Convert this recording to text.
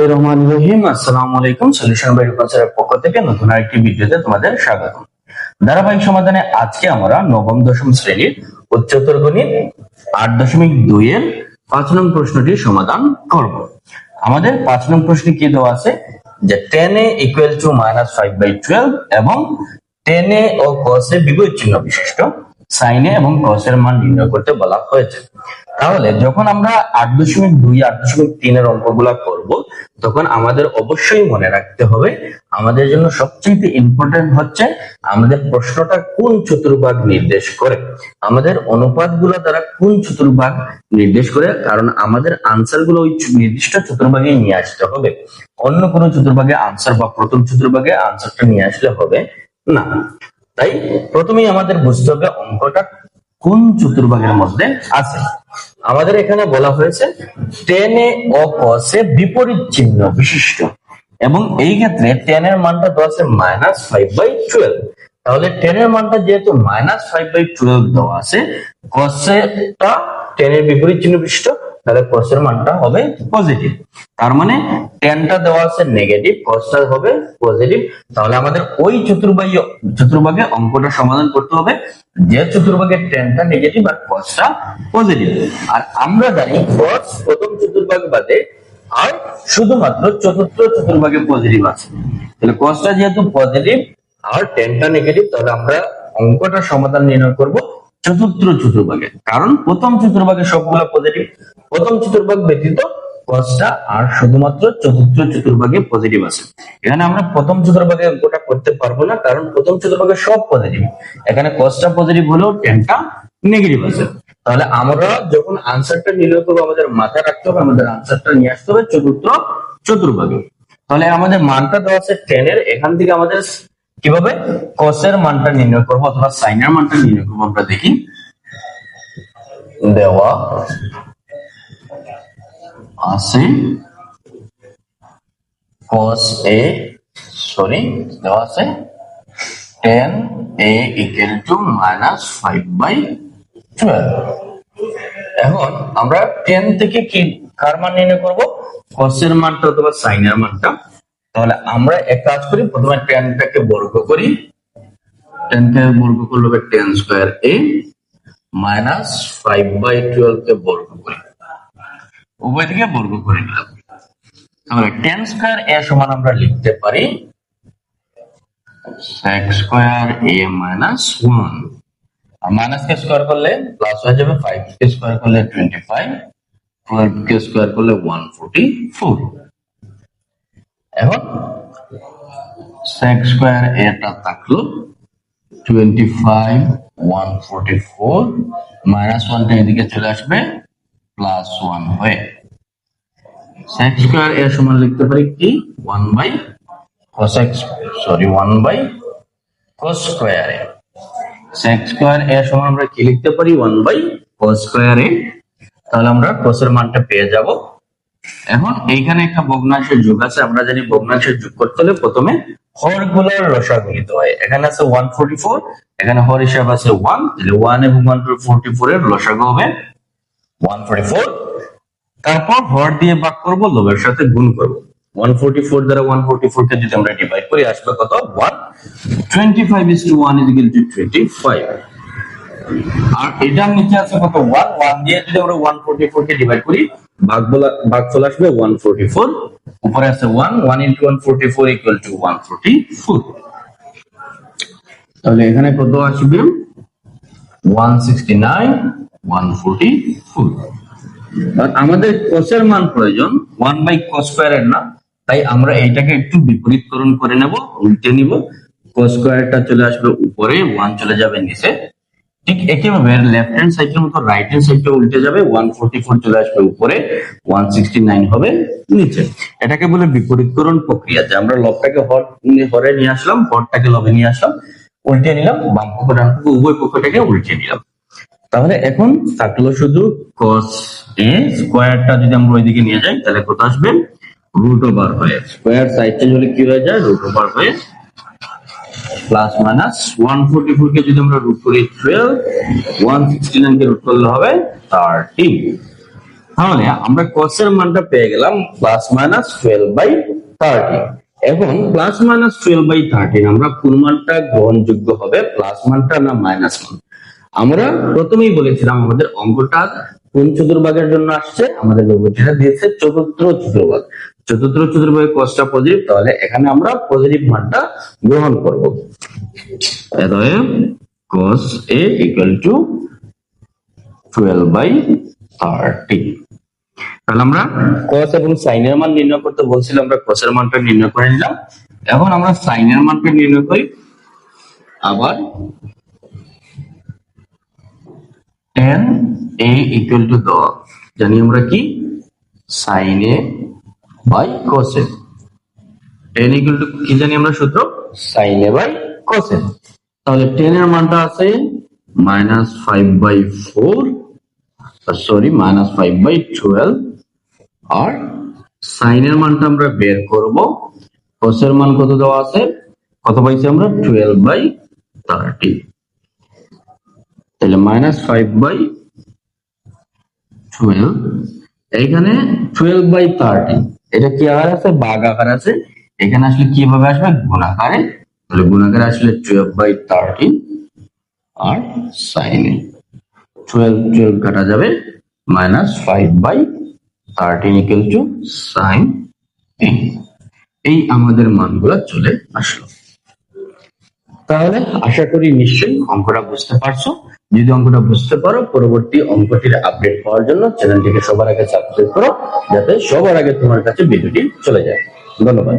বিসমিল্লাহির রহমানির রহিম। আসসালামু আলাইকুম। সলিউশন বাই রূপান্তরের পক্ষ থেকে নতুন আরেকটি ভিডিওতে তোমাদের স্বাগত। ধারাবাহিক সমাধানে আজকে আমরা নবম দশম শ্রেণীর উচ্চতর গণিত 8.2 এর 5 নং প্রশ্নটির সমাধান করব। আমাদের 5 নং প্রশ্নে কি দেওয়া আছে যে tan a = -5/12 এবং tan a O cos a বিপরীত চিহ্ন বিশিষ্ট sin a এবং cos এর মান নির্ণয় করতে বলা হয়েছে। তাহলে যখন আমরা 8.2 8.3 এর অঙ্কগুলা করব তখন আমাদের অবশ্যই মনে রাখতে হবে আমাদের জন্য সবচেয়ে ইম্পর্টেন্ট হচ্ছে আমাদের প্রশ্নটা কোন চতুর্ভাগ নির্দেশ করে, আমাদের অনুপাতগুলো দ্বারা কোন চতুর্ভাগ নির্দেশ করে, কারণ আমাদের আনসার গুলো ওই নির্দিষ্ট চতুর্ভাগে নিয়ে আসতে হবে। অন্য কোনো চতুর্ভাগে আনসার বা প্রথম চতুর্ভাগে আনসারটা নিয়ে আসলে হবে না। তাই প্রথমেই আমাদের বুঝতে হবে অঙ্কটা কোন চতুর্ভাগের মধ্যে আছে। আমাদের এখানে বলা হয়েছে tan a O cos a বিপরীত চিহ্ন বিশিষ্ট এবং এই ক্ষেত্রে tan এর মানটা দেওয়া আছে -5/12। তাহলে tan এর মানটা যেহেতু -5/12 দেওয়া আছে, cos টা tan এর বিপরীত চিহ্ন বিশিষ্ট, তাহলে cos এর মানটা হবে পজিটিভ। তার মানে tan টা দেওয়া আছে নেগেটিভ, cos টা হবে পজিটিভ। তাহলে আমাদের ওই চতুর্ভাগে অঙ্কটা সমাধান করতে হবে যে চতুর্ভাগে tan টা নেগেটিভ আর cos টা পজিটিভ। আর আমরা জানি cos প্রথম চতুর্ভাগ বাদে আর শুধুমাত্র চতুর্থ চতুর্ভাগে পজিটিভ আছে। তাহলে cos টা যেহেতু পজিটিভ আর tan টা নেগেটিভ, তাহলে আমরা অঙ্কটা সমাধান নির্ণয় করব চতুর্থ চতুর্ভাগে, কারণ প্রথম চতুর্ভাগে সবগুলো পজিটিভ, প্রথম চতুর্ভাগ ব্যতীত cos টা আর শুধুমাত্র চতুর্থ চতুর্ভাগে পজিটিভ আছে। এখানে আমরা প্রথম চতুর্ভাগে অঙ্কটা করতে পারবো না, কারণ প্রথম চতুর্ভাগে সব পজিটিভ। এখানে cos টা পজিটিভ হলেও tan টা নেগেটিভ আছে। তাহলে আমরা যখন আনসারটা নির্ণয় করবো আমাদের মাথায় রাখতে হবে আমাদের আনসারটা নিয়ে আসতে হবে চতুর্থ চতুর্ভাগে। তাহলে আমাদের মানটা দেওয়া আছে tan এর, এখান থেকে আমাদের কিভাবে cos এর মানটা নির্ণয় করবো অথবা sin এর মানটা নির্ণয় করবো আমরা দেখি। দেওয়া আছে cos a দেওয়া আছে tan a = -5/12। এখন আমরা tan থেকে কি কার মান নির্ণয় করব, cos এর মানটা অথবা sin এর মানটা। তাহলে আমরা এক কাজ করি, প্রথমে tan টাকে বর্গ করি, tan কে বর্গ করলে হবে tan স্কয়ার a, -5/12 কে বর্গ করি, উভয় দিকে বর্গ করে নিলাম। তাহলে tan স্কয়ার a সমান আমরা লিখতে পারি sec স্কয়ার a - 1, আর মাইনাস কে স্কয়ার করলে প্লাস হয়ে যাবে, 5 কে স্কয়ার করলে 25, 12 কে স্কয়ার করলে 144। এখন sec স্কয়ার a টা থাকলো 25, 144, -1 টা এদিকে চলে আসবে +1 হয়ে sec স্কয়ার a সমান লিখতে পারি কি 1/cos square a। sec square a সমান আমরা কি লিখতে পারি 1/cos স্কয়ার a। তাহলে আমরা cos এর মানটা পেয়ে যাব। এখন এইখানে একটা ভগ্নাংশের যোগ আছে, আমরা জানি ভগ্নাংশের যোগ করতে হলে প্রথমে হরগুলোর লসাগু নিতে হয়। এখানে আছে 144, এখানে হর হিসাব আছে 1, তাহলে 1 এবং 144 এর লসাগু হবে 144। তারপর হর দিয়ে ভাগ করব, লবের সাথে গুণ করব। 144 দ্বারা 144 কে যদি আমরা ডিভাইড করি আসবে কত 1। 25:1 = 25। আর এটার নিচে আছে কত 1, 1 দিয়ে যদি আমরা 144 কে ডিভাইড করি ভাগফল আসবে 144, উপরে আছে 1, 1 × 144 = 144। তাহলে এখানে কত আসবে 169, 144। আমাদের cos এর মান প্রয়োজন 1/cos স্কয়ার এর না, তাই আমরা এইটাকে একটু বিপরীতকরণ করে নেব, উল্টে নিব। cos স্কয়ারটা চলে আসবে উপরে, 1 চলে যাবে নিচে। ঠিক একইভাবে লেফট হ্যান্ড সাইডের মতো রাইট হ্যান্ড সাইডটা উল্টে যাবে, 144 চলে আসবে উপরে, 169 হবে নিচে। এটাকে বলে বিপরীতকরণ প্রক্রিয়া, যে আমরা লবটাকে হরে নিয়ে আসলাম, হরটাকে লবে নিয়ে আসলাম, উল্টে নিলাম, বাম পক্ষ ডান পক্ষ উভয় পক্ষটাকে উল্টে নিলাম। তাহলে এখন থাকলো শুধু cos a স্কয়ারটা যদি আমরা ওইদিকে নিয়ে যাই তাহলে কত আসবে √ওভার হয়ে, স্কয়ার সাইড চেঞ্জ হলে কি হয়ে যায় √ওভার হয়ে প্লাস মাইনাস 144 কে যদি আমরা রুট করি 12, 169 কে রুট করলে হবে 13। তাহলে আমরা cos এর মানটা পেয়ে গেলাম +-12/13। এখন +-12/13 আমরা কোন মানটা গ্রহণযোগ্য হবে, প্লাস মানটা না মাইনাস মান? আমরা প্রথমেই বলেছিলাম আমাদের অঙ্কটা কোন চতুর্ভাগের জন্য আসছে, আমাদের যেটা দিয়েছে চতুর্থ চতুর্ভাগ। চতুর্থ চতুর্ভাগে cosটা পজিটিভ, তাহলে এখানে আমরা পজিটিভ মানটা গ্রহণ করব। অতএব cos A = 12/13। তাহলে আমরা cos এবং sin এর মান নির্ণয় করতে বলছিলাম, আমরা cos এর মানটা নির্ণয় করে নিলাম। এখন আমরা sin এর মানটা নির্ণয় করি। আবার tan A = দেওয়া জানি আমরা কি sin A by cos A। tan কি জানি আমরা সূত্র sin A by cos A। তাহলে tan এর মানটা আছে -5/12 আর sin এর মানটা আমরা বের করব। cos এর মান কত দেওয়া আছে, কত পাইছি আমরা 12/13। তাহলে -5/12, এখানে 12/13 এটা কি আকার আছে, ভাগ আকার আছে, এখানে আসলে কিভাবে আসবে গুণাকারে। তাহলে গুণাকারে আসলে 12/13 আর sin A 12 কাটা যাবে, -5/13 = sin A। এই আমাদের মানগুলো চলে আসলো। তাহলে আশা করি নিশ্চয়ই অঙ্কটা বুঝতে পারছো। যদি অঙ্কটা বুঝতে পারো, পরবর্তী অঙ্কটির আপডেট পাওয়ার জন্য চ্যানেলটিকে সবার আগে সাবস্ক্রাইব করো, যাতে সবার আগে তোমার কাছে ভিডিওটি চলে যায়। ধন্যবাদ।